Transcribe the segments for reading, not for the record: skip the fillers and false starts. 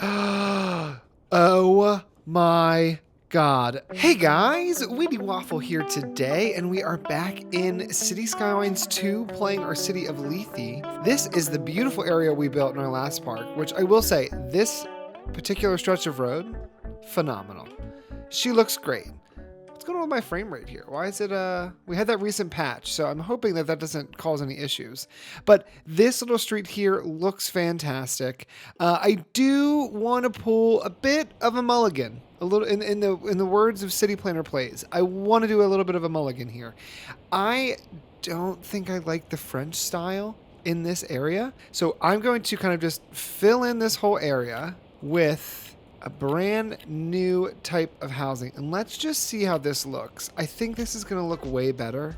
Oh my God. Hey guys, Wheatywaffle here today, and we are back in City Skylines 2 playing our city of Lethe. This is the beautiful area we built in our last park, which I will say, this particular stretch of road, phenomenal. She looks great. What's going on with my frame rate here? Why is it, we had that recent patch, so I'm hoping that that doesn't cause any issues. But this little street here looks fantastic. I do want to pull a bit of a mulligan. A little, in the words of City Planner Plays, I want to do a little bit of a mulligan here. I don't think I like the French style in this area. So I'm going to kind of just fill in this whole area with a brand new type of housing. And let's just see how this looks. I think this is going to look way better.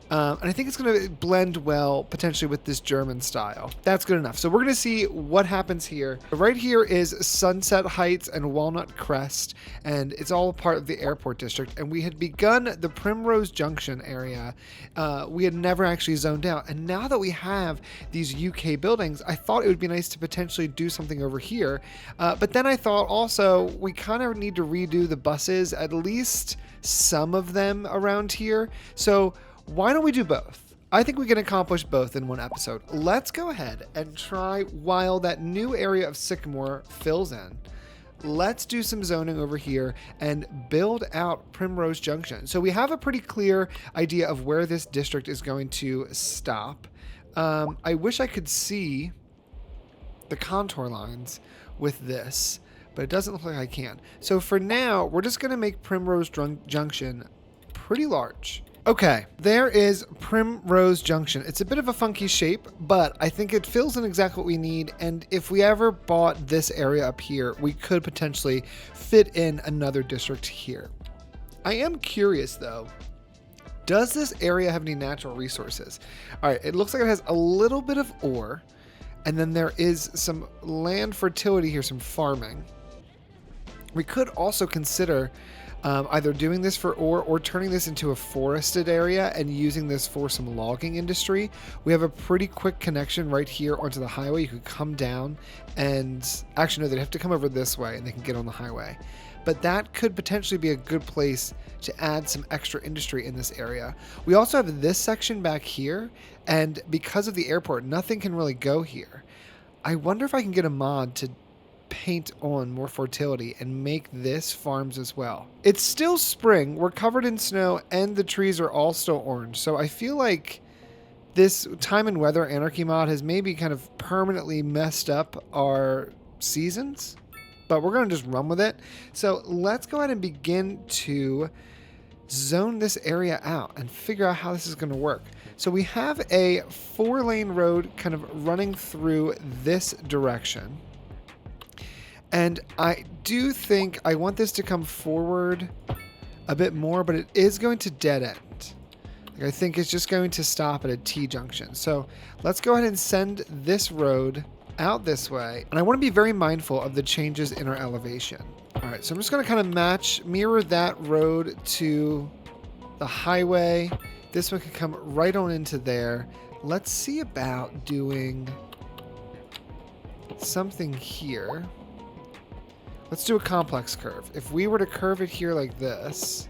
And I think it's going to blend well potentially with this German style. That's good enough. So we're going to see what happens here. Right here is Sunset Heights and Walnut Crest, and it's all part of the airport district. And we had begun the Primrose Junction area. We had never actually zoned out. And now that we have these UK buildings, I thought it would be nice to potentially do something over here. But then I thought also we kind of need to redo the buses, at least some of them around here. So why don't we do both? I think we can accomplish both in one episode. Let's go ahead and try while that new area of Sycamore fills in. Let's do some zoning over here and build out Primrose Junction. So we have a pretty clear idea of where this district is going to stop. I wish I could see the contour lines with this, but it doesn't look like I can. So for now, we're just going to make Primrose Junction pretty large. Okay, there is Primrose Junction. It's a bit of a funky shape, but I think it fills in exactly what we need. And if we ever bought this area up here, we could potentially fit in another district here. I am curious though, does this area have any natural resources? All right, it looks like it has a little bit of ore, and then there is some land fertility here, some farming. We could also consider either doing this for ore or turning this into a forested area and using this for some logging industry. We have a pretty quick connection right here onto the highway. You could come down and actually no, they'd have to come over this way and they can get on the highway. But that could potentially be a good place to add some extra industry in this area. We also have this section back here, and because of the airport, nothing can really go here. I wonder if I can get a mod to paint on more fertility and make this farms as well. It's still spring, we're covered in snow, and the trees are all still orange. So I feel like this time and weather anarchy mod has maybe kind of permanently messed up our seasons, but we're going to just run with it. So let's go ahead and begin to zone this area out and figure out how this is going to work. So we have a 4-lane road kind of running through this direction. And I do think I want this to come forward a bit more, but it is going to dead end. Like I think it's just going to stop at a T-junction. So let's go ahead and send this road out this way. And I want to be very mindful of the changes in our elevation. All right, so I'm just going to kind of mirror that road to the highway. This one could come right on into there. Let's see about doing something here. Let's do a complex curve. If we were to curve it here like this,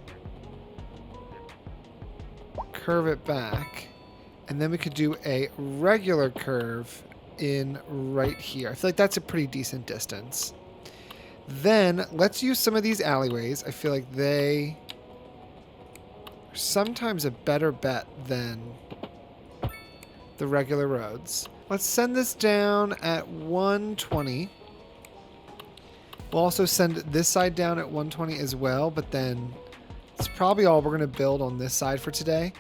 curve it back, and then we could do a regular curve in right here. I feel like that's a pretty decent distance. Then let's use some of these alleyways. I feel like they are sometimes a better bet than the regular roads. Let's send this down at 120. We'll also send this side down at 120 as well, but then it's probably all we're going to build on this side for today.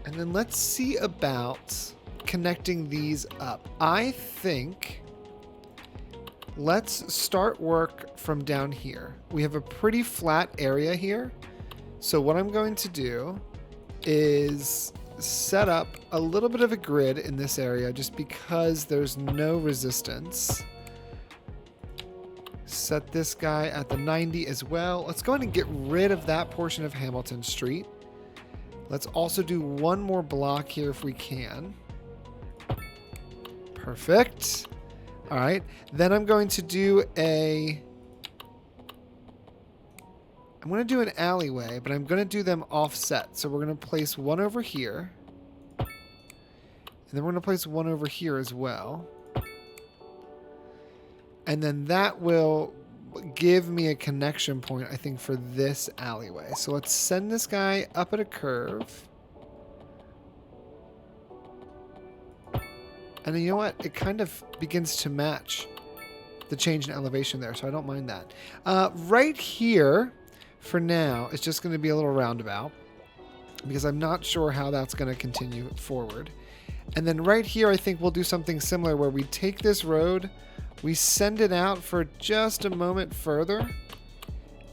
And then let's see about connecting these up. I think let's start work from down here. We have a pretty flat area here. So what I'm going to do is set up a little bit of a grid in this area just because there's no resistance. Set this guy at the 90 as well. Let's go ahead and get rid of that portion of Hamilton Street. Let's also do one more block here if we can. Perfect. All right. Then I'm going to do I'm going to do an alleyway, but I'm going to do them offset. So we're going to place one over here. And then we're going to place one over here as well. And then that will give me a connection point, I think, for this alleyway. So let's send this guy up at a curve. And then you know what? It kind of begins to match the change in elevation there, so I don't mind that. Right here, for now, it's just going to be a little roundabout because I'm not sure how that's going to continue forward. And then right here, I think we'll do something similar where we take this road, we send it out for just a moment further,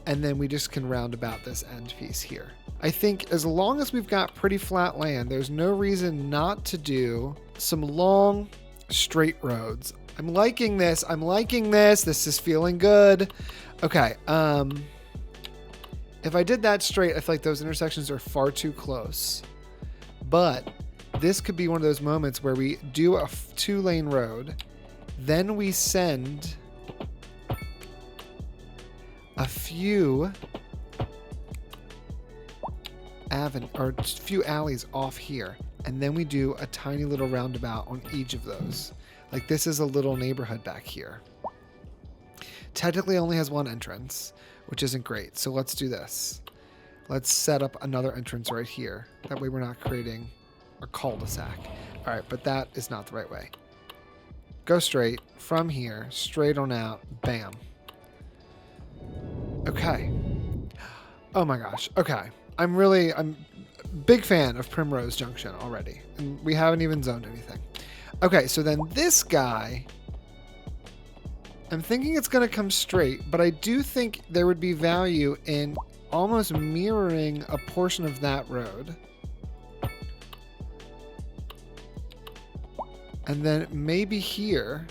and then we just can round about this end piece here. I think as long as we've got pretty flat land, there's no reason not to do some long, straight roads. I'm liking this. I'm liking this. This is feeling good. Okay. If I did that straight, I feel like those intersections are far too close. But this could be one of those moments where we do a 2-lane road, then we send a few few alleys off here, and then we do a tiny little roundabout on each of those. Like this is a little neighborhood back here. Technically only has one entrance, which isn't great. So let's do this. Let's set up another entrance right here. That way we're not creating a cul-de-sac. All right, but that is not the right way. Go straight from here, straight on out, bam. Okay. Oh my gosh. Okay. I'm a big fan of Primrose Junction already. And we haven't even zoned anything. Okay, so then this guy, I'm thinking it's going to come straight, but I do think there would be value in almost mirroring a portion of that road. And then maybe here,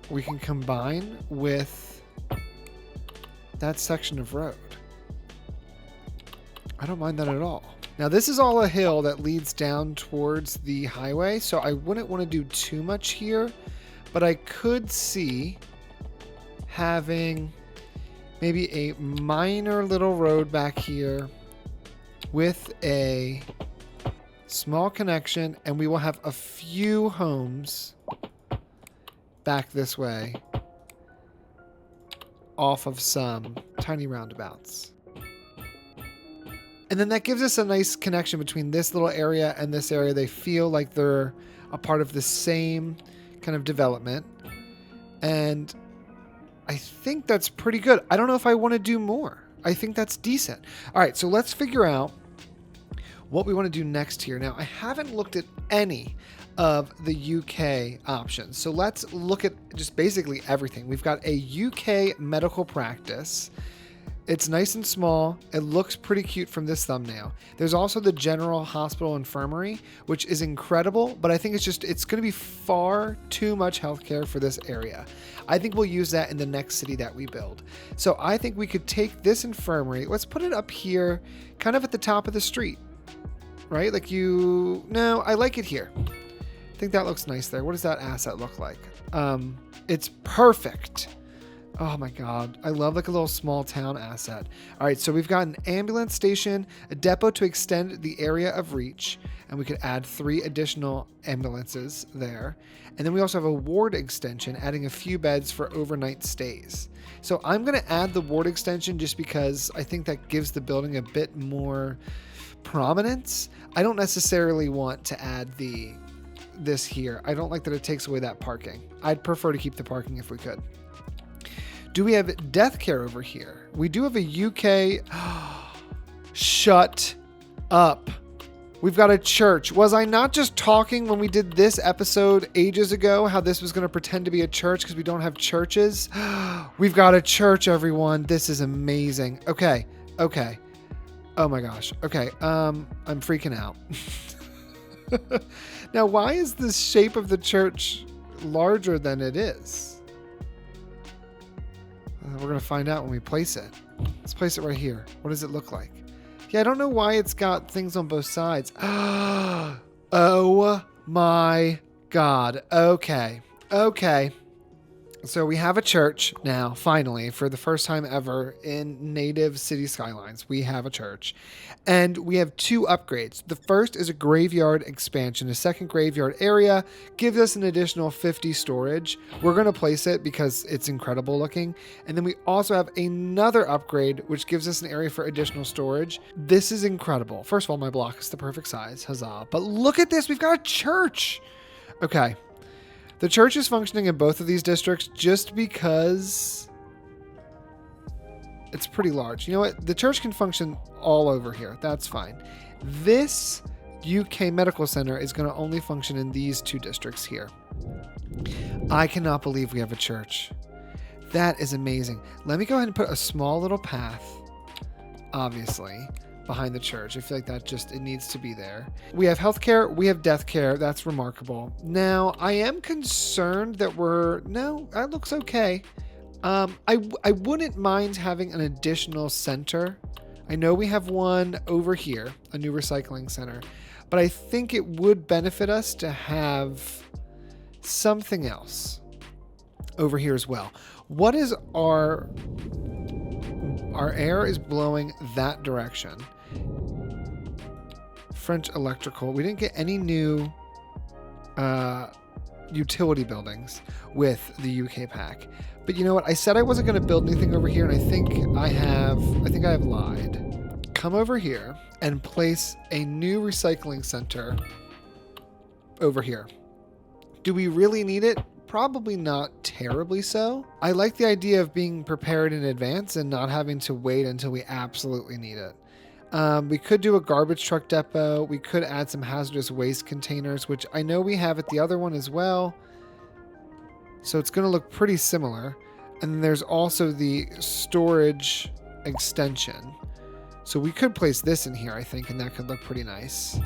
we can combine with that section of road. I don't mind that at all. Now this is all a hill that leads down towards the highway, so I wouldn't want to do too much here, but I could see having maybe a minor little road back here with a small connection, and we will have a few homes back this way off of some tiny roundabouts. And then that gives us a nice connection between this little area and this area. They feel like they're a part of the same kind of development. And I think that's pretty good. I don't know if I want to do more. I think that's decent. All right, so let's figure out what we want to do next here. Now, I haven't looked at any of the UK options. So let's look at just basically everything. We've got a UK medical practice. It's nice and small. It looks pretty cute from this thumbnail. There's also the General Hospital Infirmary, which is incredible, but I think it's going to be far too much healthcare for this area. I think we'll use that in the next city that we build. So I think we could take this infirmary, let's put it up here, kind of at the top of the street, right? No, I like it here. I think that looks nice there. What does that asset look like? It's perfect. Oh my God. I love like a little small town asset. All right. So we've got an ambulance station, a depot to extend the area of reach, and we could add 3 additional ambulances there. And then we also have a ward extension, adding a few beds for overnight stays. So I'm going to add the ward extension just because I think that gives the building a bit more prominence. I don't necessarily want to add this here. I don't like that it takes away that parking. I'd prefer to keep the parking if we could. Do we have death care over here? We do have a UK. Shut up. We've got a church. Was I not just talking when we did this episode ages ago how this was going to pretend to be a church because we don't have churches? We've got a church, everyone. This is amazing. Okay. Oh my gosh. Okay. I'm freaking out. Now, why is the shape of the church larger than it is? We're going to find out when we place it. Let's place it right here. What does it look like? Yeah, I don't know why it's got things on both sides. Oh my God. Okay. Okay. So we have a church now, finally, for the first time ever in native city skylines. We have a church. And we have 2 upgrades. The first is a graveyard expansion. A second graveyard area gives us an additional 50 storage. We're going to place it because it's incredible looking. And then we also have another upgrade, which gives us an area for additional storage. This is incredible. First of all, my block is the perfect size. Huzzah. But look at this. We've got a church. Okay. The church is functioning in both of these districts just because it's pretty large. You know what? The church can function all over here. That's fine. This UK Medical Center is going to only function in these 2 districts here. I cannot believe we have a church. That is amazing. Let me go ahead and put a small little path, obviously, behind the church. I feel like it needs to be there. We have healthcare, we have death care. That's remarkable. Now, I am concerned that no, that looks okay. I wouldn't mind having an additional center. I know we have one over here, a new recycling center, but I think it would benefit us to have something else over here as well. What is our air is blowing that direction. French electrical. We didn't get any new utility buildings with the UK pack. But you know what? I said I wasn't going to build anything over here, and I think I have lied. Come over here and place a new recycling center over here. Do we really need it? Probably not terribly so. I like the idea of being prepared in advance and not having to wait until we absolutely need it. We could do a garbage truck depot. We could add some hazardous waste containers, which I know we have at the other one as well. So it's going to look pretty similar. And then there's also the storage extension. So we could place this in here, I think, and that could look pretty nice.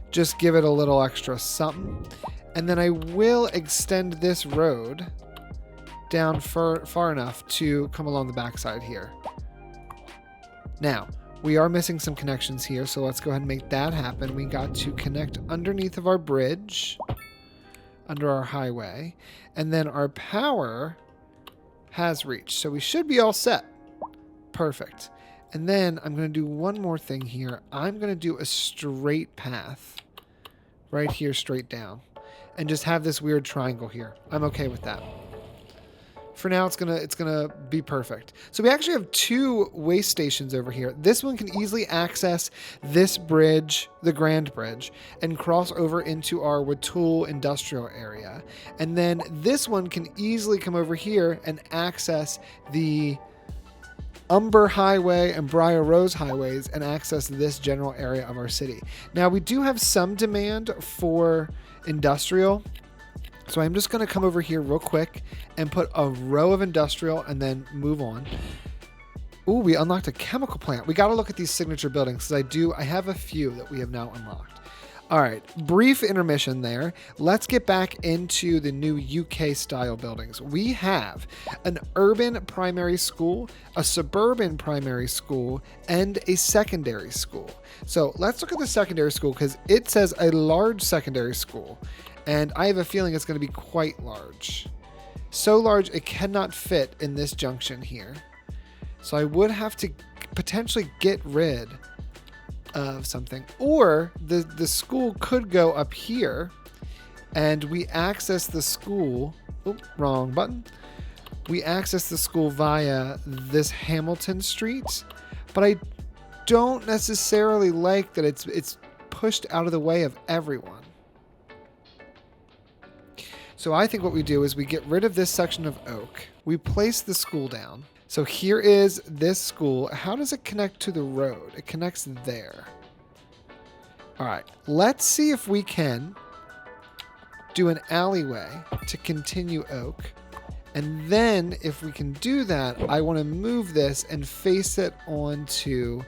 Just give it a little extra something. And then I will extend this road down far enough to come along the backside here. Now, we are missing some connections here, so let's go ahead and make that happen. We got to connect underneath of our bridge, under our highway, and then our power has reached. So we should be all set. Perfect. And then I'm going to do one more thing here. I'm going to do a straight path right here, straight down, and just have this weird triangle here. I'm okay with that. For now, it's gonna be perfect. So we actually have 2 waste stations over here. This one can easily access this bridge, the Grand Bridge, and cross over into our Wheaty industrial area. And then this one can easily come over here and access the Umber Highway and Briar Rose highways and access this general area of our city. Now, we do have some demand for industrial. So I'm just going to come over here real quick and put a row of industrial and then move on. Ooh, we unlocked a chemical plant. We got to look at these signature buildings because I have a few that we have now unlocked. All right, brief intermission there. Let's get back into the new UK style buildings. We have an urban primary school, a suburban primary school, and a secondary school. So let's look at the secondary school because it says a large secondary school. And I have a feeling it's going to be quite large. So large it cannot fit in this junction here. So I would have to potentially get rid of something. Or the school could go up here and we access the school. Oh, wrong button. We access the school via this Hamilton Street. But I don't necessarily like that it's pushed out of the way of everyone. So I think what we do is we get rid of this section of oak. We place the school down. So here is this school. How does it connect to the road? It connects there. All right, let's see if we can do an alleyway to continue oak. And then if we can do that, I want to move this and face it onto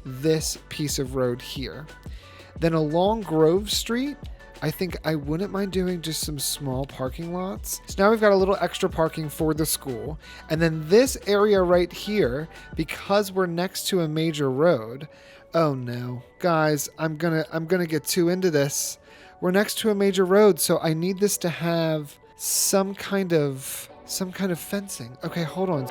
this piece of road here. Then along Grove Street, I think I wouldn't mind doing just some small parking lots. So now we've got a little extra parking for the school. And then this area right here, because we're next to a major road. Oh no, guys, I'm gonna get too into this. we're next to a major road, so I need this to have some kind of fencing. Okay, hold on.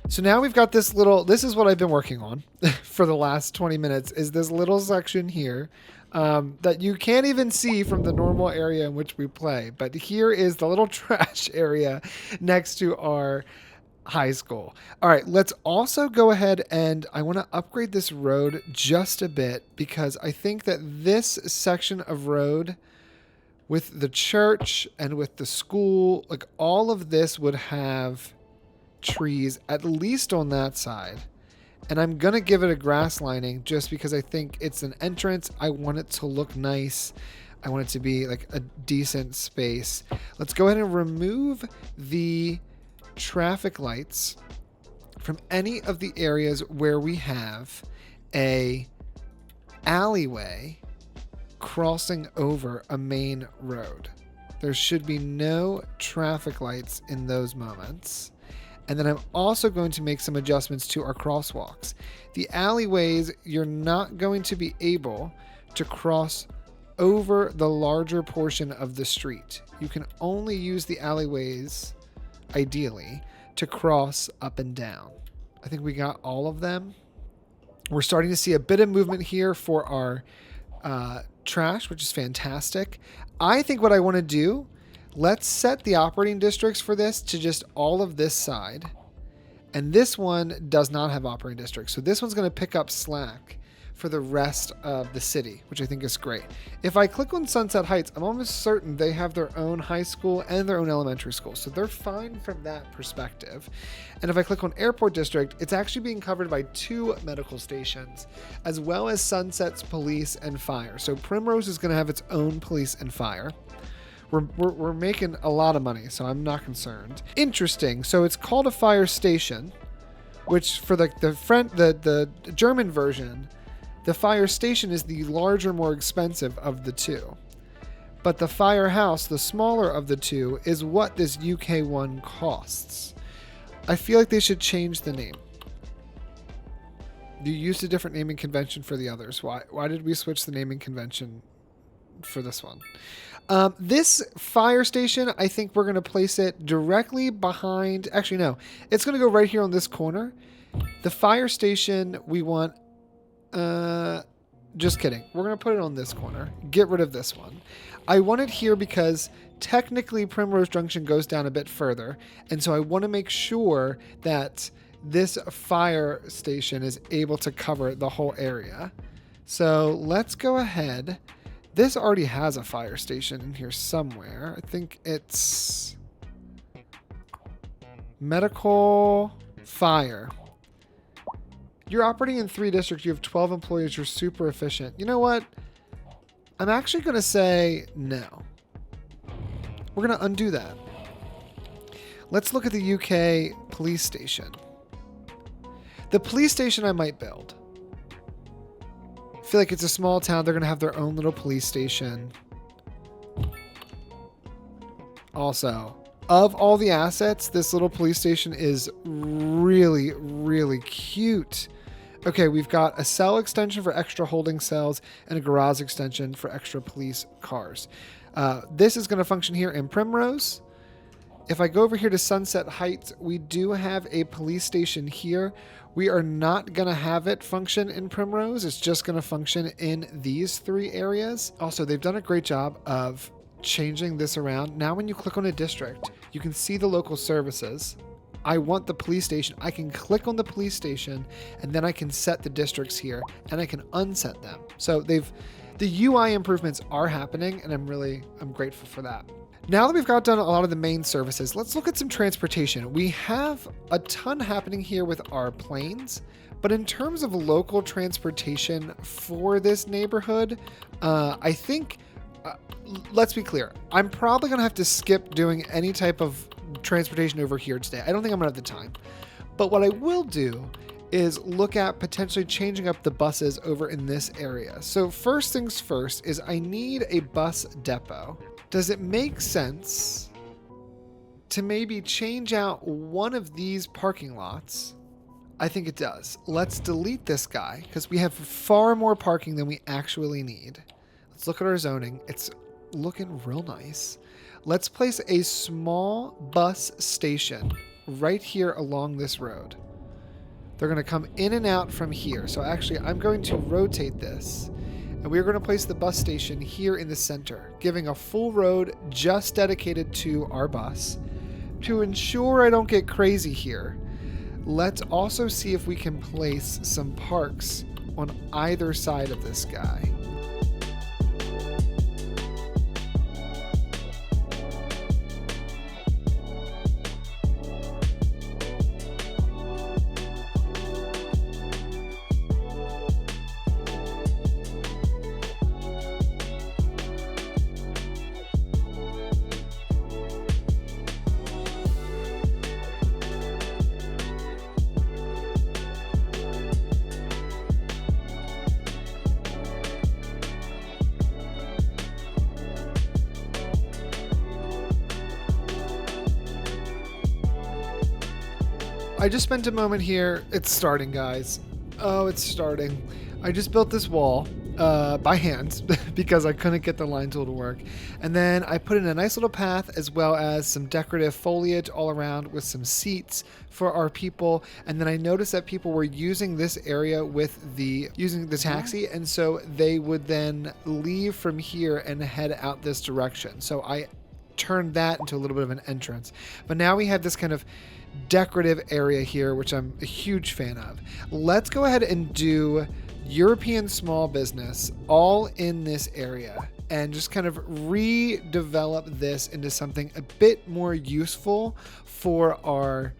So now we've got this is what I've been working on for the last 20 minutes, is this little section here that you can't even see from the normal area in which we play. But here is the little trash area next to our high school. All right, let's also go ahead and I want to upgrade this road just a bit, because I think that this section of road with the church and with the school, like all of this would have trees at least on that side, and I'm gonna give it a grass lining just because I think it's an entrance. I want it to look nice. I want it to be like a decent space. Let's go ahead and remove the traffic lights from any of the areas where we have a alleyway crossing over a main road. There should be no traffic lights in those moments. And then I'm also going to make some adjustments to our crosswalks. The alleyways, you're not going to be able to cross over the larger portion of the street. You can only use the alleyways, ideally, to cross up and down. I think we got all of them. We're starting to see a bit of movement here for our trash, which is fantastic. I think what I want to do, let's set the operating districts for this to just all of this side. And this one does not have operating districts. So this one's going to pick up slack for the rest of the city, which I think is great. If I click on Sunset Heights, I'm almost certain they have their own high school and their own elementary school. So they're fine from that perspective. And if I click on Airport District, it's actually being covered by 2 medical stations, as well as Sunset's police and fire. So Primrose is going to have its own police and fire. We're making a lot of money, so I'm not concerned. Interesting. So it's called a fire station, which for the German version, the fire station is the larger, more expensive of the 2. But the firehouse, the smaller of the 2, is what this UK one costs. I feel like they should change the name. You used a different naming convention for the others. Why did we switch the naming convention for this one? This fire station, I think we're going to place it directly behind. Actually, no. It's going to go right here on this corner. The fire station, we want... just kidding. We're going to put it on this corner. Get rid of this one. I want it here because technically Primrose Junction goes down a bit further. And so I want to make sure that this fire station is able to cover the whole area. So let's go ahead. This already has a fire station in here somewhere. I think it's medical fire. You're operating in 3 districts. You have 12 employees. You're super efficient. You know what? I'm actually going to say no. We're going to undo that. Let's look at the UK police station. The police station I might build. I feel like it's a small town. They're going to have their own little police station. Also, of all the assets, this little police station is really, really cute. Okay, we've got a cell extension for extra holding cells and a garage extension for extra police cars. This is going to function here in Primrose. If I go over here to Sunset Heights, we do have a police station here. We are not going to have it function in Primrose. It's just going to function in these 3 areas. Also, they've done a great job of changing this around. Now when you click on a district, you can see the local services. I want the police station. I can click on the police station and then I can set the districts here and I can unset them. So the UI improvements are happening and I'm grateful for that. Now that we've got done a lot of the main services, let's look at some transportation. We have a ton happening here with our planes, but in terms of local transportation for this neighborhood, I think, let's be clear, I'm probably going to have to skip doing any type of transportation over here today. I don't think I'm going to have the time. But what I will do is look at potentially changing up the buses over in this area. So first things first is I need a bus depot. Does it make sense to maybe change out one of these parking lots? I think it does. Let's delete this guy because we have far more parking than we actually need. Let's look at our zoning. It's looking real nice. Let's place a small bus station right here along this road. They're going to come in and out from here. So actually, I'm going to rotate this. And we're going to place the bus station here in the center, giving a full road just dedicated to our bus. To ensure I don't get crazy here, let's also see if we can place some parks on either side of this guy. I just spent a moment here. It's starting, guys. Oh, it's starting. I just built this wall by hand because I couldn't get the line tool to work. And then I put in a nice little path as well as some decorative foliage all around with some seats for our people. And then I noticed that people were using this area using the taxi. And so they would then leave from here and head out this direction. So I turned that into a little bit of an entrance. But now we have this kind of decorative area here, which I'm a huge fan of. Let's go ahead and do European small business all in this area and just kind of redevelop this into something a bit more useful for our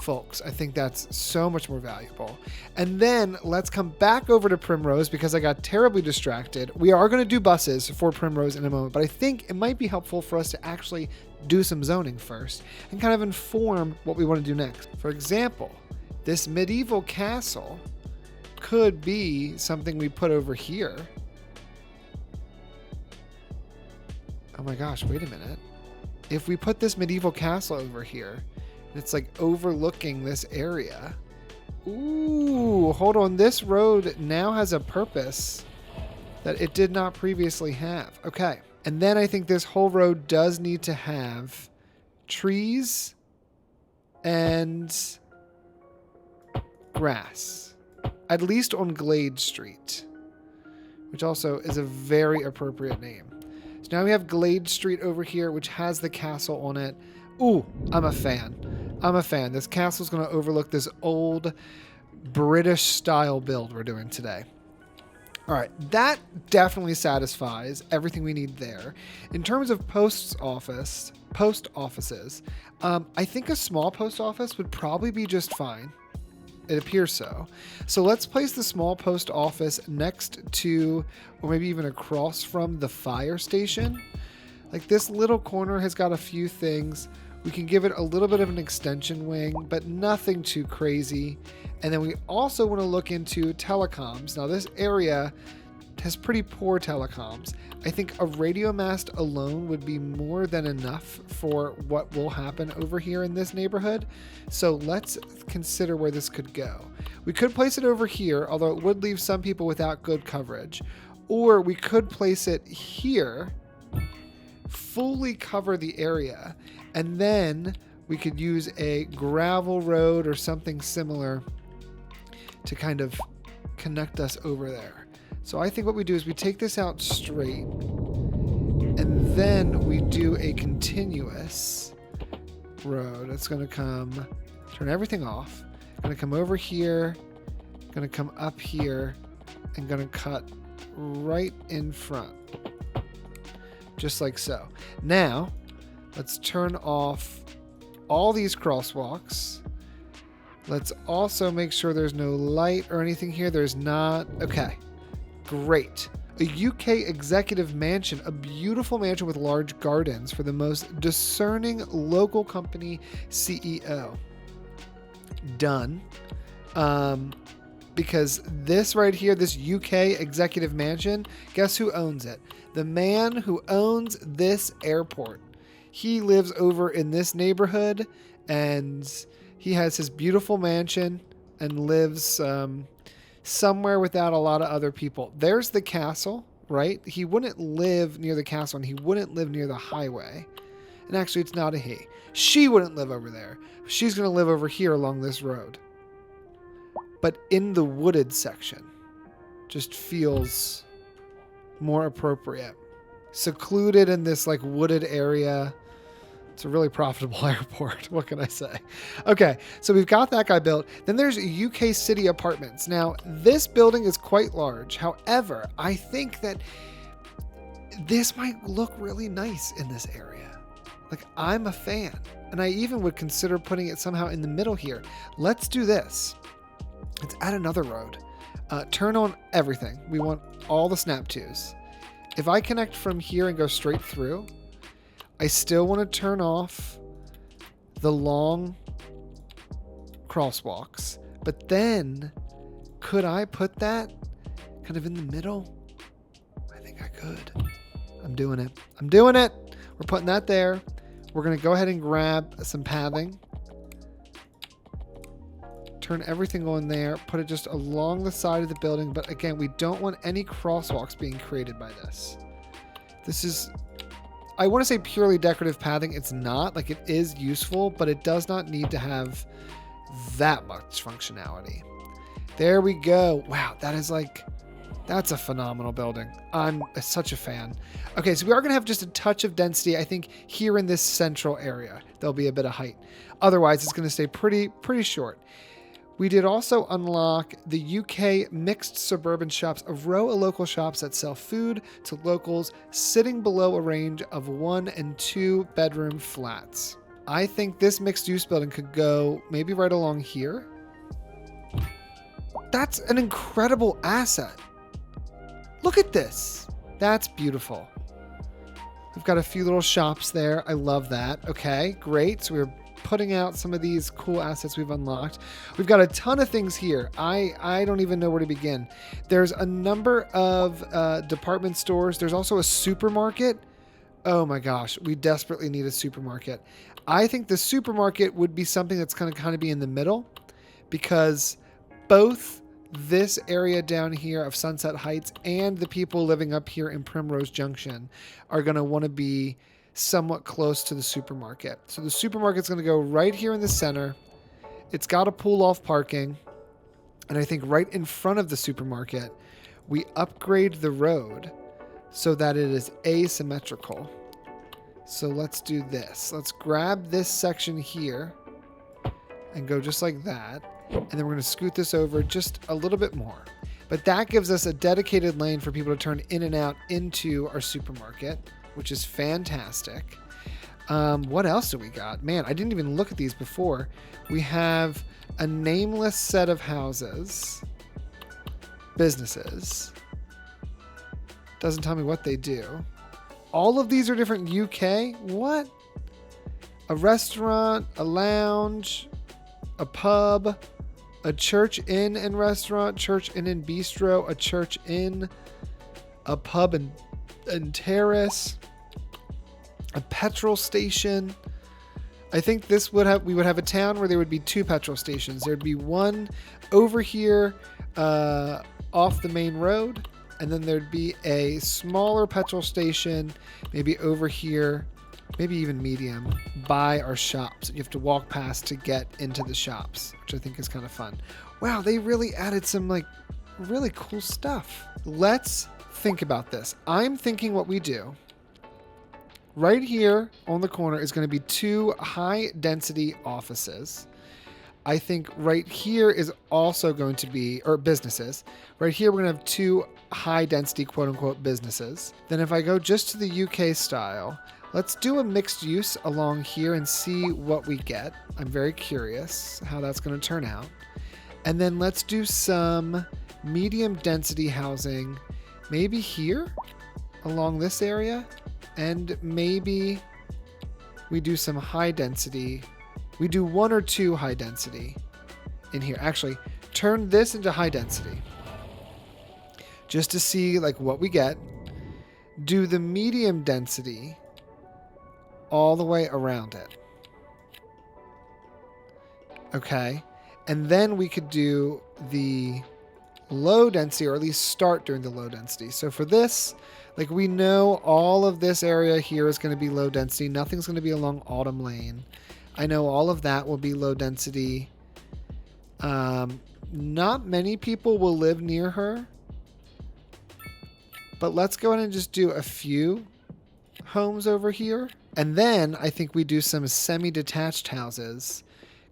folks. I think that's so much more valuable. And then let's come back over to Primrose because I got terribly distracted. We are going to do buses for Primrose in a moment, but I think it might be helpful for us to actually do some zoning first and kind of inform what we want to do next. For example, this medieval castle could be something we put over here. Oh my gosh, wait a minute. If we put this medieval castle over here, it's like overlooking this area. Ooh, hold on. This road now has a purpose that it did not previously have. Okay. And then I think this whole road does need to have trees and grass, at least on Glade Street, which also is a very appropriate name. So now we have Glade Street over here, which has the castle on it. Ooh, I'm a fan. I'm a fan. This castle's going to overlook this old British style build we're doing today. All right, that definitely satisfies everything we need there. In terms of post offices, I think a small post office would probably be just fine. It appears so. So let's place the small post office next to, or maybe even across from the fire station. Like this little corner has got a few things. We can give it a little bit of an extension wing, but nothing too crazy. And then we also want to look into telecoms. Now this area has pretty poor telecoms. I think a radio mast alone would be more than enough for what will happen over here in this neighborhood. So let's consider where this could go. We could place it over here, although it would leave some people without good coverage. Or we could place it here, fully cover the area, and then we could use a gravel road or something similar to kind of connect us over there. So I think what we do is we take this out straight and then we do a continuous road. It's going to come, turn everything off. Going to come over here, going to come up here, and going to cut right in front. Just like so. Now, let's turn off all these crosswalks. Let's also make sure there's no light or anything here. There's not. Okay, great. A UK executive mansion, a beautiful mansion with large gardens for the most discerning local company CEO. Done. Because this right here, this UK executive mansion, guess who owns it? The man who owns this airport. He lives over in this neighborhood, and he has his beautiful mansion and lives somewhere without a lot of other people. There's the castle, right? He wouldn't live near the castle, and he wouldn't live near the highway. And actually, it's not a he. She wouldn't live over there. She's going to live over here along this road. But in the wooded section, just feels more appropriate. Secluded in this like wooded area. It's a really profitable airport. What can I say? Okay, so we've got that guy built. Then there's UK City Apartments. Now, this building is quite large. However, I think that this might look really nice in this area. Like, I'm a fan. And I even would consider putting it somehow in the middle here. Let's do this. Let's add another road. Turn on everything. We want all the snap twos. If I connect from here and go straight through, I still want to turn off the long crosswalks. But then, could I put that kind of in the middle? I think I could. I'm doing it. I'm doing it. We're putting that there. We're going to go ahead and grab some pathing. Turn everything on there. Put it just along the side of the building. But again, we don't want any crosswalks being created by this. This is, I want to say purely decorative pathing. It's not. Like, it is useful, but it does not need to have that much functionality. There we go. Wow, that is like, that's a phenomenal building. I'm such a fan. Okay, so we are going to have just a touch of density, I think, here in this central area. There'll be a bit of height. Otherwise, it's going to stay pretty short. We did also unlock the UK mixed suburban shops, a row of local shops that sell food to locals sitting below a range of 1 and 2 bedroom flats. I think this mixed use building could go maybe right along here. That's an incredible asset. Look at this. That's beautiful. We've got a few little shops there. I love that. Okay, great. So we're putting out some of these cool assets we've unlocked. We've got a ton of things here. I don't even know where to begin. There's a number of department stores. There's also a supermarket. Oh my gosh, we desperately need a supermarket. I think the supermarket would be something that's going to kind of be in the middle, because both this area down here of Sunset Heights and the people living up here in Primrose Junction are going to want to be somewhat close to the supermarket. So the supermarket's going to go right here in the center. It's got to pull off parking. And I think right in front of the supermarket, we upgrade the road so that it is asymmetrical. So let's do this. Let's grab this section here and go just like that. And then we're going to scoot this over just a little bit more. But that gives us a dedicated lane for people to turn in and out into our supermarket, which is fantastic. What else do we got? Man, I didn't even look at these before. We have a nameless set of houses, businesses. Doesn't tell me what they do. All of these are different UK? What? A restaurant, a lounge, a pub, a church inn and restaurant, church inn and bistro, a church inn, a pub and terrace, a petrol station. I think this would have, we would have a town where there would be 2 petrol stations. There'd be one over here off the main road, and then there'd be a smaller petrol station maybe over here, maybe even medium, by our shops. You have to walk past to get into the shops, which I think is kind of fun. Wow, they really added some like really cool stuff. Let's think about this. I'm thinking what we do right here on the corner is going to be 2 high density offices. I think right here is also going to be, or businesses. Right here, we're going to have 2 high density quote unquote businesses. Then if I go just to the UK style, let's do a mixed use along here and see what we get. I'm very curious how that's going to turn out. And then let's do some medium density housing, maybe here along this area. And maybe we do some high density. We do 1 or 2 high density in here. Actually, turn this into high density. Just to see like what we get. Do the medium density all the way around it. Okay. And then we could do the low density, or at least start doing the low density. So for this, like we know all of this area here is going to be low density. Nothing's going to be along Autumn Lane. I know all of that will be low density. Not many people will live near her. But let's go ahead and just do a few homes over here. And then I think we do some semi-detached houses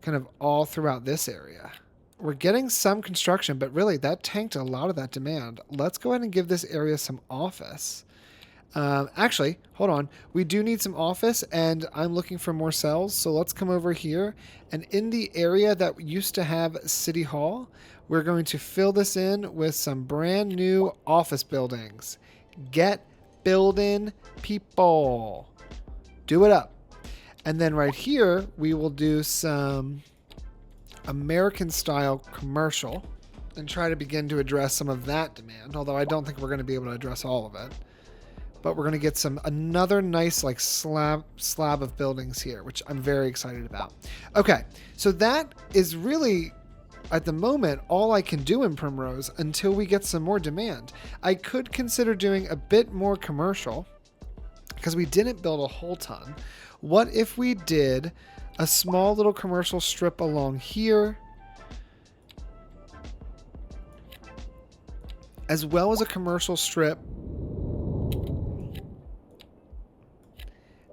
kind of all throughout this area. We're getting some construction, but really that tanked a lot of that demand. Let's go ahead and give this area some office. Actually, hold on. We do need some office, and I'm looking for more cells. So let's come over here. And in the area that used to have City Hall, we're going to fill this in with some brand new office buildings. Get building, people. Do it up. And then right here, we will do some American style commercial and try to begin to address some of that demand. Although I don't think we're going to be able to address all of it. But we're going to get another nice like slab of buildings here, which I'm very excited about. Okay, so that is really, at the moment, all I can do in Primrose until we get some more demand. I could consider doing a bit more commercial because we didn't build a whole ton. What if we did a small little commercial strip along here, as well as a commercial strip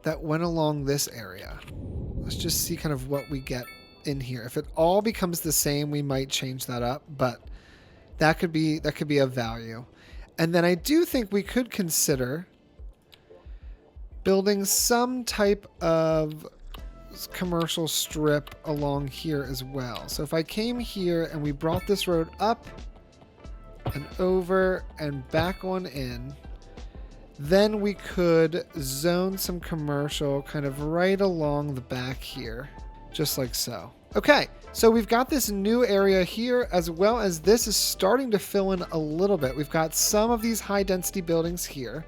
that went along this area? Let's just see kind of what we get in here. If it all becomes the same, we might change that up, but that could be of value. And then I do think we could consider building some type of commercial strip along here as well. So if I came here and we brought this road up and over and back on in, then we could zone some commercial kind of right along the back here, just like so. Okay, so we've got this new area here, as well as this is starting to fill in a little bit. We've got some of these high density buildings here.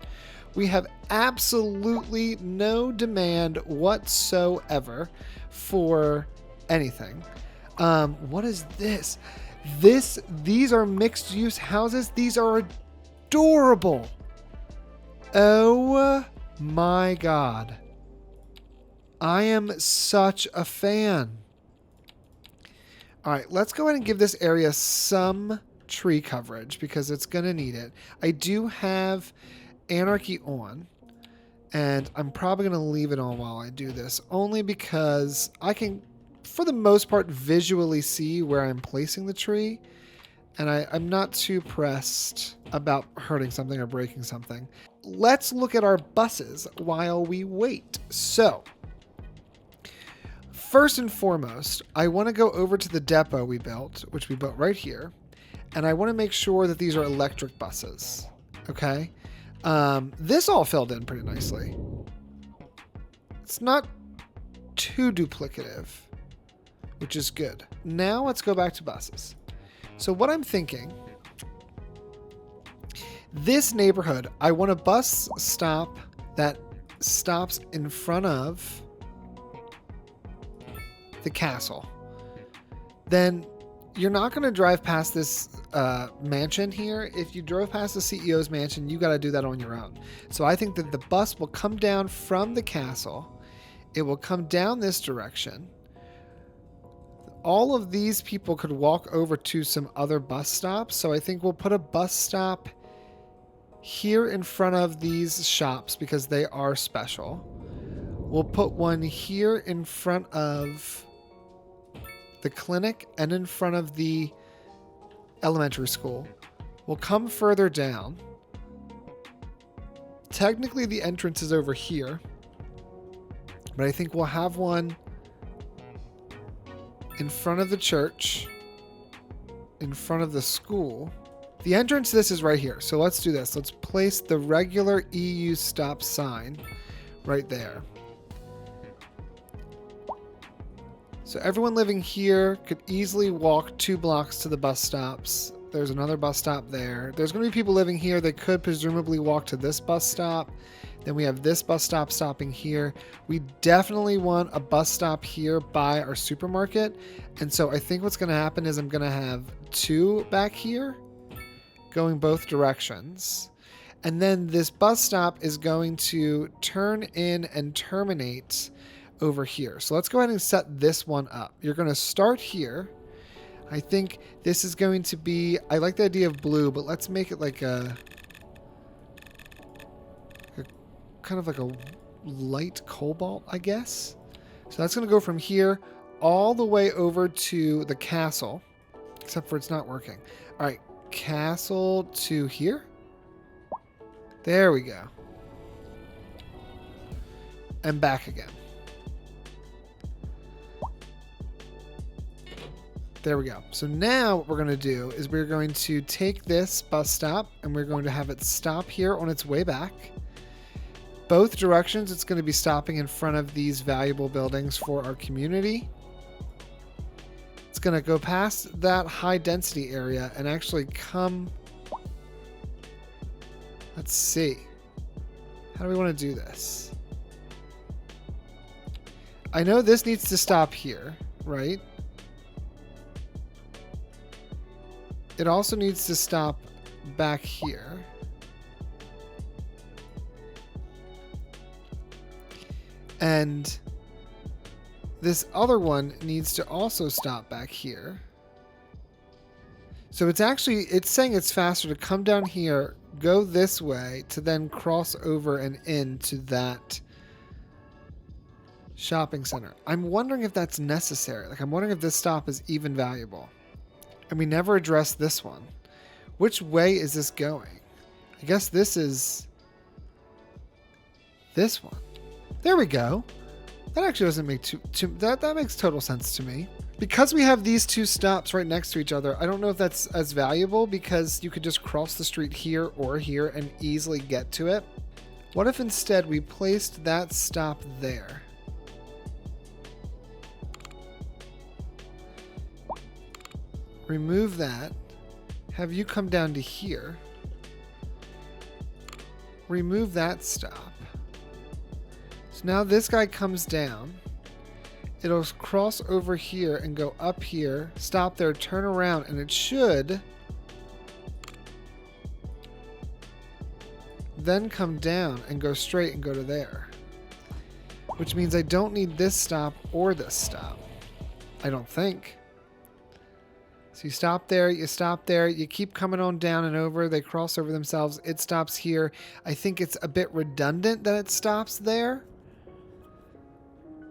We have absolutely no demand whatsoever for anything. What is this? These are mixed use houses. These are adorable. Oh my God. I am such a fan. All right, let's go ahead and give this area some tree coverage because it's going to need it. I do have Anarchy on, and I'm probably going to leave it on while I do this, only because I can, for the most part, visually see where I'm placing the tree, and I'm not too pressed about hurting something or breaking something. Let's look at our buses while we wait. So, first and foremost, I want to go over to the depot we built, which we built right here, and I want to make sure that these are electric buses, okay? This all filled in pretty nicely. It's not too duplicative, which is good. Now let's go back to buses. So what I'm thinking, this neighborhood, I want a bus stop that stops in front of the castle. Then you're not going to drive past this mansion here. If you drove past the CEO's mansion, you got to do that on your own. So I think that the bus will come down from the castle. It will come down this direction. All of these people could walk over to some other bus stops. So I think we'll put a bus stop here in front of these shops because they are special. We'll put one here in front of the clinic and in front of the elementary school. We'll come further down. Technically the entrance is over here, but I think we'll have one in front of the church, in front of the school. The entrance to this is right here. So let's do this. Let's place the regular EU stop sign right there. So everyone living here could easily walk 2 blocks to the bus stops. There's another bus stop there. There's going to be people living here. They could presumably walk to this bus stop. Then we have this bus stop stopping here. We definitely want a bus stop here by our supermarket. And so I think what's going to happen is I'm going to have 2 back here going both directions. And then this bus stop is going to turn in and terminate over here. So let's go ahead and set this one up. You're going to start here. I think this is going to be, I like the idea of blue, but let's make it like a kind of like a light cobalt, I guess. So that's going to go from here all the way over to the castle, except for it's not working. All right, castle to here. There we go. And back again. There we go. So now what we're going to do is we're going to take this bus stop and we're going to have it stop here on its way back. Both directions, it's going to be stopping in front of these valuable buildings for our community. It's going to go past that high density area and actually come... Let's see. How do we want to do this? I know this needs to stop here, right? It also needs to stop back here. And this other one needs to also stop back here. So it's saying it's faster to come down here, go this way, to then cross over and into that shopping center. I'm wondering if that's necessary. Like, I'm wondering if this stop is even valuable. And we never addressed this one. Which way is this going? I guess this is this one. There we go. That actually doesn't make that makes total sense to me. Because we have these 2 stops right next to each other, I don't know if that's as valuable because you could just cross the street here or here and easily get to it. What if instead we placed that stop there? Remove that. Have you come down to here. Remove that stop. So now this guy comes down. It'll cross over here and go up here, stop there, turn around, and it should then come down and go straight and go to there. Which means I don't need this stop or this stop. I don't think. So you stop there, you keep coming on down and over, they cross over themselves, it stops here. I think it's a bit redundant that it stops there.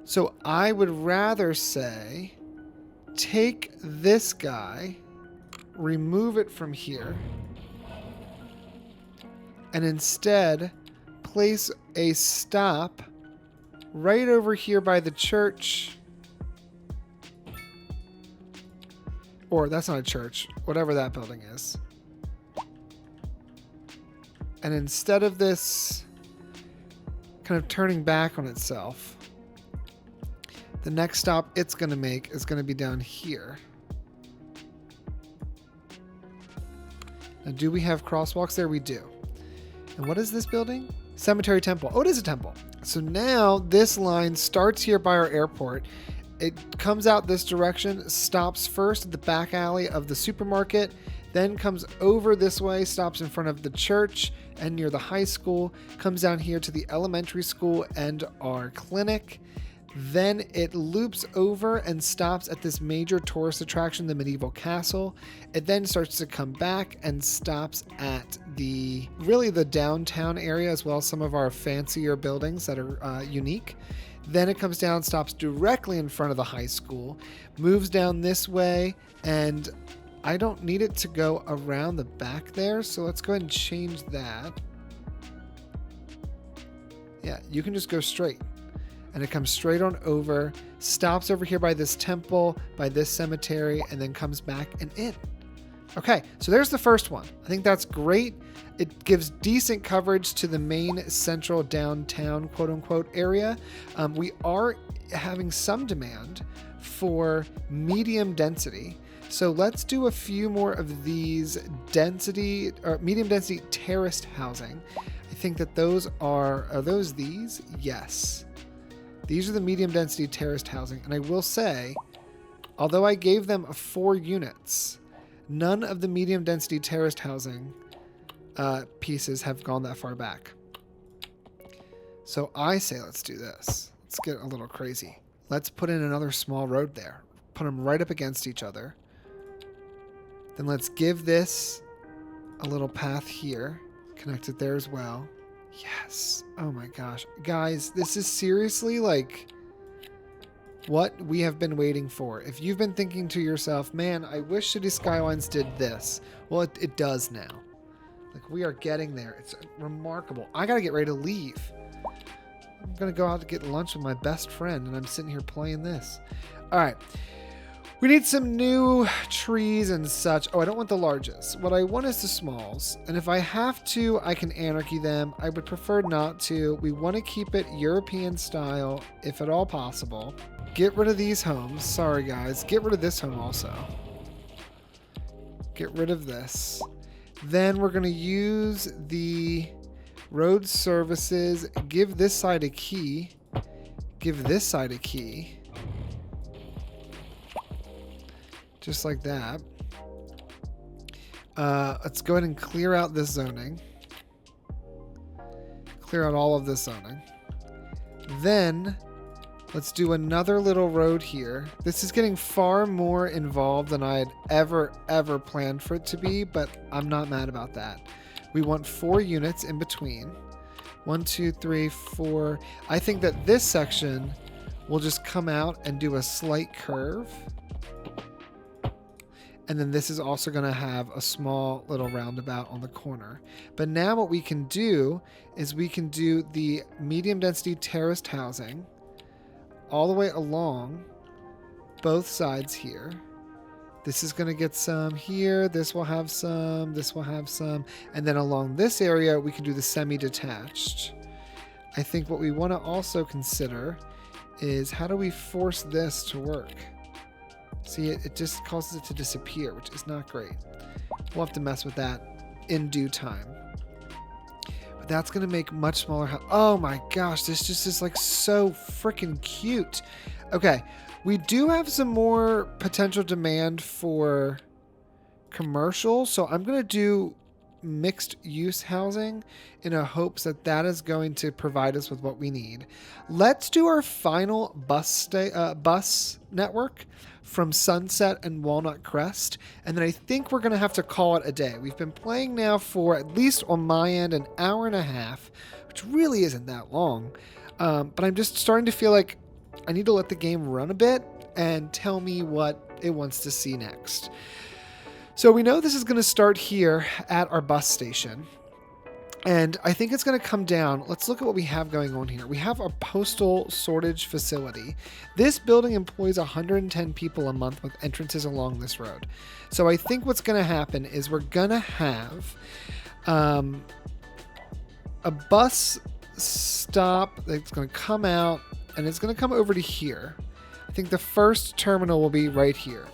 So I would rather say, take this guy, remove it from here, and instead place a stop right over here by the church. Or that's not a church, whatever that building is. And instead of this kind of turning back on itself, the next stop it's going to make is going to be down here. Now, do we have crosswalks there? We do. And what is this building? Cemetery Temple. Oh, it is a temple. So now this line starts here by our airport. It comes out this direction, stops first at the back alley of the supermarket, then comes over this way, stops in front of the church and near the high school, comes down here to the elementary school and our clinic. Then it loops over and stops at this major tourist attraction, the medieval castle. It then starts to come back and stops at the downtown area, as well as some of our fancier buildings that are unique. Then it comes down, stops directly in front of the high school, moves down this way, and I don't need it to go around the back there, so let's go ahead and change that. Yeah, you can just go straight. And it comes straight on over, stops over here by this temple, by this cemetery, and then comes back and in. Okay, so there's the first one. I think that's great. It gives decent coverage to the main central downtown, quote unquote, area. We are having some demand for medium density. So let's do a few more of these density or medium density terraced housing. I think that those are those these? Yes. These are the medium density terraced housing. And I will say, although I gave them 4 units, none of the medium density terraced housing pieces have gone that far back. So I say let's do this. Let's get a little crazy. Let's put in another small road there. Put them right up against each other. Then let's give this a little path here. Connect it there as well. Yes. Oh my gosh. Guys, this is seriously like what we have been waiting for. If you've been thinking to yourself, man, I wish City Skylines did this. Well, it does now. Like, we are getting there. It's remarkable. I gotta get ready to leave. I'm gonna go out to get lunch with my best friend, and I'm sitting here playing this. All right. We need some new trees and such. Oh, I don't want the largest. What I want is the smalls. And if I have to, I can anarchy them. I would prefer not to. We want to keep it European style, if at all possible. Get rid of these homes. Sorry, guys. Get rid of this home also. Get rid of this. Then we're going to use the road services. Give this side a key. Give this side a key. Just like that. Let's go ahead and clear out this zoning. Clear out all of this zoning. Then let's do another little road here. This is getting far more involved than I had ever planned for it to be, but I'm not mad about that. We want 4 units in between. 1, 2, 3, 4. I think that this section will just come out and do a slight curve. And then this is also going to have a small little roundabout on the corner. But now what we can do is we can do the medium density terraced housing all the way along both sides here. This is going to get some here. This will have some. This will have some. And then along this area, we can do the semi-detached. I think what we want to also consider is how do we force this to work? See, it just causes it to disappear, which is not great. We'll have to mess with that in due time. But that's going to make much smaller house. Oh my gosh, this just is like so freaking cute. Okay, we do have some more potential demand for commercial, so I'm going to do mixed use housing in a hopes that that is going to provide us with what we need. Let's do our final bus network from Sunset and Walnut Crest, and then I think we're going to have to call it a day. We've been playing now for, at least on my end, an hour and a half, which really isn't that long, but I'm just starting to feel like I need to let the game run a bit and tell me what it wants to see next. So we know this is going to start here at our bus station. And I think it's going to come down. Let's look at what we have going on here. We have a postal sortage facility. This building employs 110 people a month with entrances along this road. So I think what's going to happen is we're going to have a bus stop that's going to come out, and it's going to come over to here. I think the first terminal will be right here.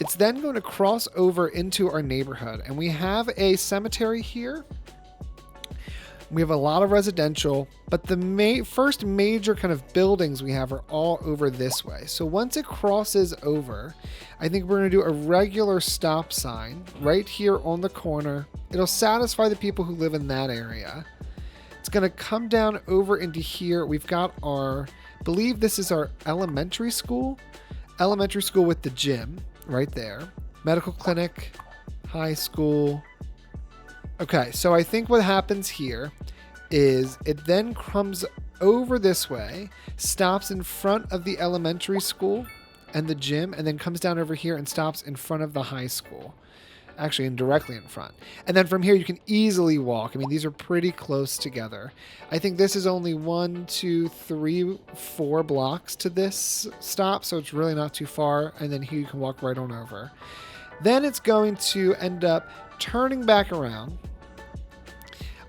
It's then going to cross over into our neighborhood, and we have a cemetery here. We have a lot of residential, but the first major kind of buildings we have are all over this way. So once it crosses over, I think we're going to do a regular stop sign right here on the corner. It'll satisfy the people who live in that area. It's going to come down over into here. We've got our, I believe this is our elementary school with the gym right there. Medical clinic, high school. Okay, so I think what happens here is it then comes over this way, stops in front of the elementary school and the gym, and then comes down over here and stops in front of the high school. Actually, and directly in front. And then from here, you can easily walk. I mean, these are pretty close together. I think this is only 1, 2, 3, 4 blocks to this stop, so it's really not too far. And then here you can walk right on over. Then it's going to end up turning back around.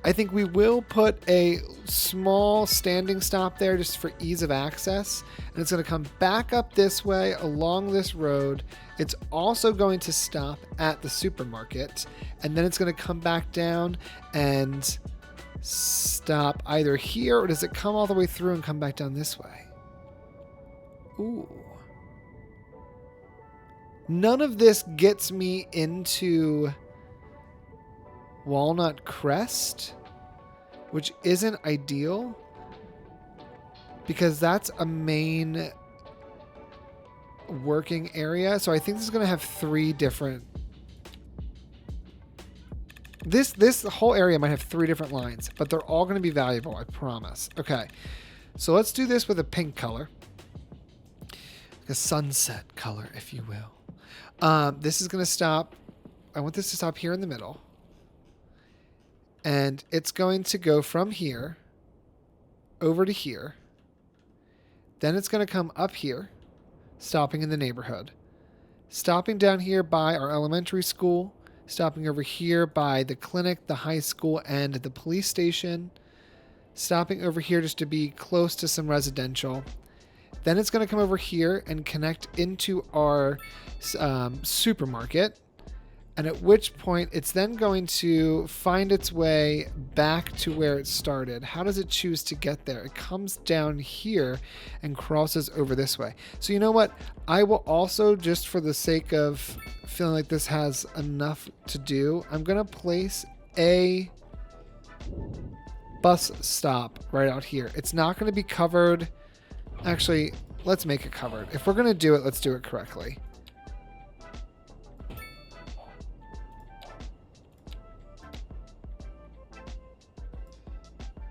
I think we will put a small standing stop there just for ease of access. And it's going to come back up this way along this road. It's also going to stop at the supermarket. And then it's going to come back down and stop either here, or does it come all the way through and come back down this way? Ooh. None of this gets me into Walnut Crest, which isn't ideal because that's a main working area. So I think this is going to have 3 different... This whole area might have 3 different lines, but they're all going to be valuable, I promise. Okay, so let's do this with a pink color. A sunset color, if you will. This is going to stop. I want this to stop here in the middle. And it's going to go from here over to here. Then it's going to come up here, stopping in the neighborhood. Stopping down here by our elementary school. Stopping over here by the clinic, the high school, and the police station. Stopping over here just to be close to some residential. Then it's going to come over here and connect into our supermarket. And at which point it's then going to find its way back to where it started. How does it choose to get there? It comes down here and crosses over this way. So you know what? I will also, just for the sake of feeling like this has enough to do, I'm going to place a bus stop right out here. It's not going to be covered. Actually, let's make it covered. If we're going to do it, let's do it correctly.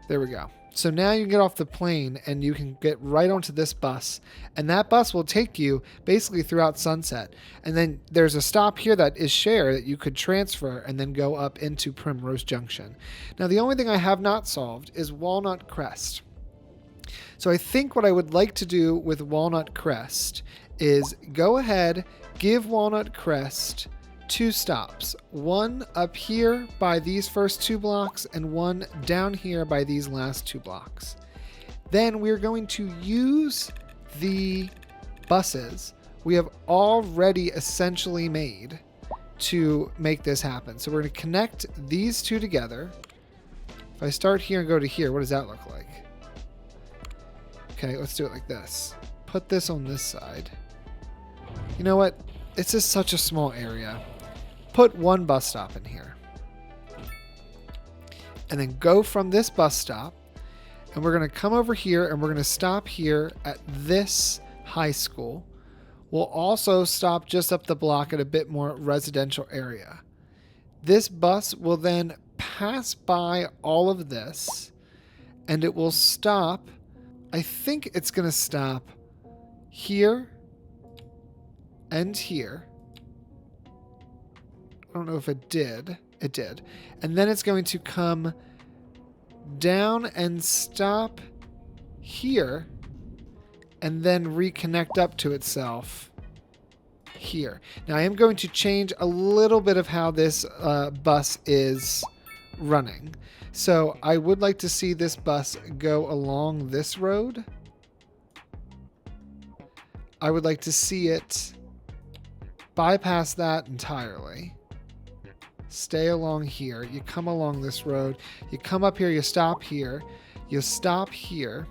There we go. So now you can get off the plane and you can get right onto this bus. And that bus will take you basically throughout Sunset. And then there's a stop here that is shared that you could transfer and then go up into Primrose Junction. Now the only thing I have not solved is Walnut Crest. So I think what I would like to do with Walnut Crest is go ahead, give Walnut Crest 2 stops. One up here by these first 2 blocks and one down here by these last 2 blocks. Then we're going to use the buses we have already essentially made to make this happen. So we're going to connect these 2 together. If I start here and go to here, what does that look like? Okay, let's do it like this. Put this on this side. You know what? It's just such a small area. Put 1 bus stop in here. And then go from this bus stop. And we're going to come over here and we're going to stop here at this high school. We'll also stop just up the block at a bit more residential area. This bus will then pass by all of this. And it will stop. I think it's going to stop here and here. I don't know if it did. It did. And then it's going to come down and stop here and then reconnect up to itself here. Now I am going to change a little bit of how this bus is running. So I would like to see this bus go along this road. I would like to see it bypass that entirely. Stay along here. You come along this road. You come up here. You stop here. You stop here.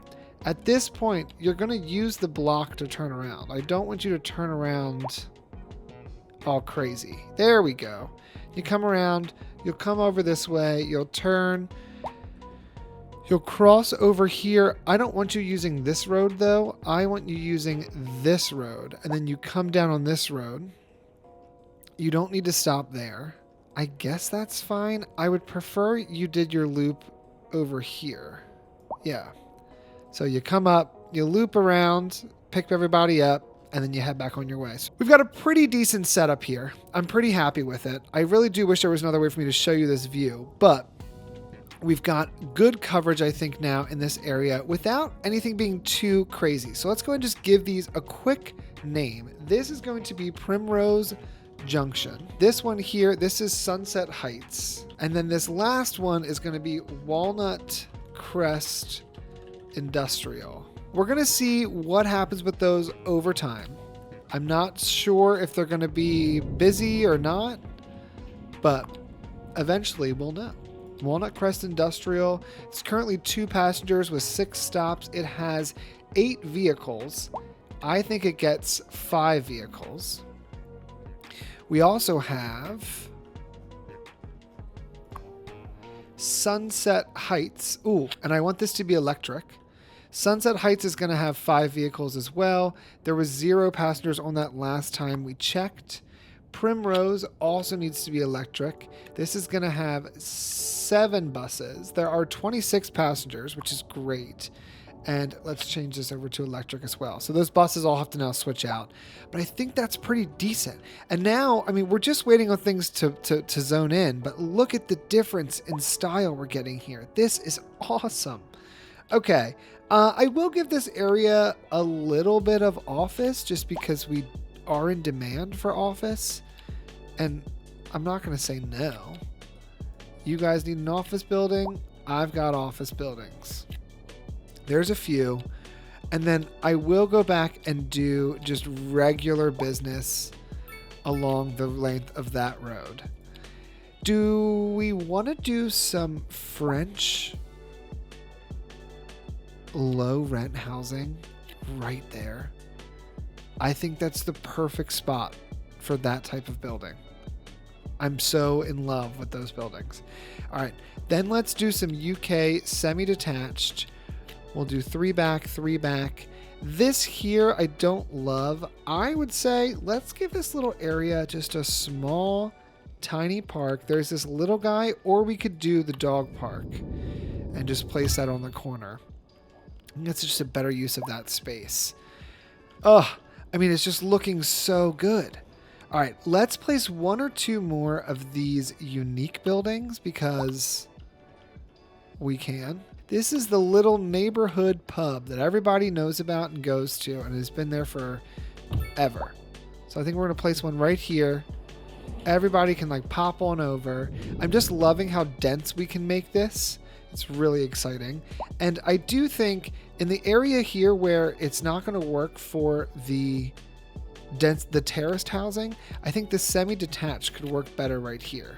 At this point, you're going to use the block to turn around. I don't want you to turn around all crazy. There we go. You come around. You'll come over this way. You'll turn. You'll cross over here. I don't want you using this road, though. I want you using this road. And then you come down on this road. You don't need to stop there. I guess that's fine. I would prefer you did your loop over here. Yeah. So you come up, you loop around, pick everybody up, and then you head back on your way. So we've got a pretty decent setup here. I'm pretty happy with it. I really do wish there was another way for me to show you this view, but we've got good coverage, I think, now in this area without anything being too crazy. So let's go ahead and just give these a quick name. This is going to be Primrose Junction. This one here, this is Sunset Heights. And then this last one is going to be Walnut Crest Industrial. We're going to see what happens with those over time. I'm not sure if they're going to be busy or not, but eventually we'll know. Walnut Crest Industrial. It's currently 2 passengers with 6 stops. It has 8 vehicles. I think it gets 5 vehicles. We also have Sunset Heights. Ooh, and I want this to be electric. Sunset Heights is going to have 5 vehicles as well. There was 0 passengers on that last time we checked. Primrose also needs to be electric. This is going to have 7 buses. There are 26 passengers, which is great. And let's change this over to electric as well. So those buses all have to now switch out. But I think that's pretty decent. And now, I mean, we're just waiting on things to zone in. But look at the difference in style we're getting here. This is awesome. Okay. I will give this area a little bit of office just because we are in demand for office. And I'm not going to say no. You guys need an office building? I've got office buildings. There's a few. And then I will go back and do just regular business along the length of that road. Do we want to do some French low rent housing right there? I think that's the perfect spot for that type of building. I'm so in love with those buildings. All right, then let's do some UK semi-detached. We'll do 3 back, 3 back. This here I don't love. I would say let's give this little area just a small, tiny park. There's this little guy, or we could do the dog park and just place that on the corner. I think that's just a better use of that space. Oh, I mean, it's just looking so good. All right, let's place 1 or 2 more of these unique buildings because we can. This is the little neighborhood pub that everybody knows about and goes to and has been there for ever. So I think we're going to place one right here. Everybody can like pop on over. I'm just loving how dense we can make this. It's really exciting. And I do think in the area here where it's not going to work for the terraced housing, I think the semi-detached could work better right here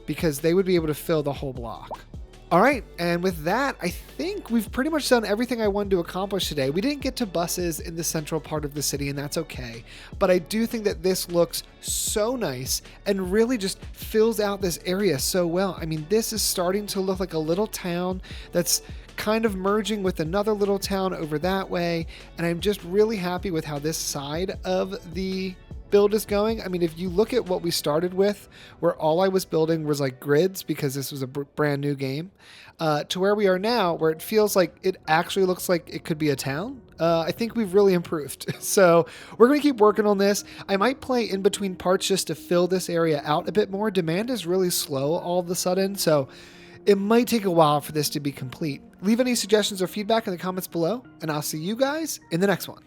because they would be able to fill the whole block. All right, and with that, I think we've pretty much done everything I wanted to accomplish today. We didn't get to buses in the central part of the city, and that's okay. But I do think that this looks so nice and really just fills out this area so well. I mean, this is starting to look like a little town that's kind of merging with another little town over that way. And I'm just really happy with how this side of the build is going. I mean, if you look at what we started with, where all I was building was like grids because this was a brand new game, to where we are now, where it feels like it actually looks like it could be a town. I think we've really improved. So we're going to keep working on this. I might play in between parts just to fill this area out a bit more. Demand is really slow all of a sudden, so it might take a while for this to be complete. Leave any suggestions or feedback in the comments below, and I'll see you guys in the next one.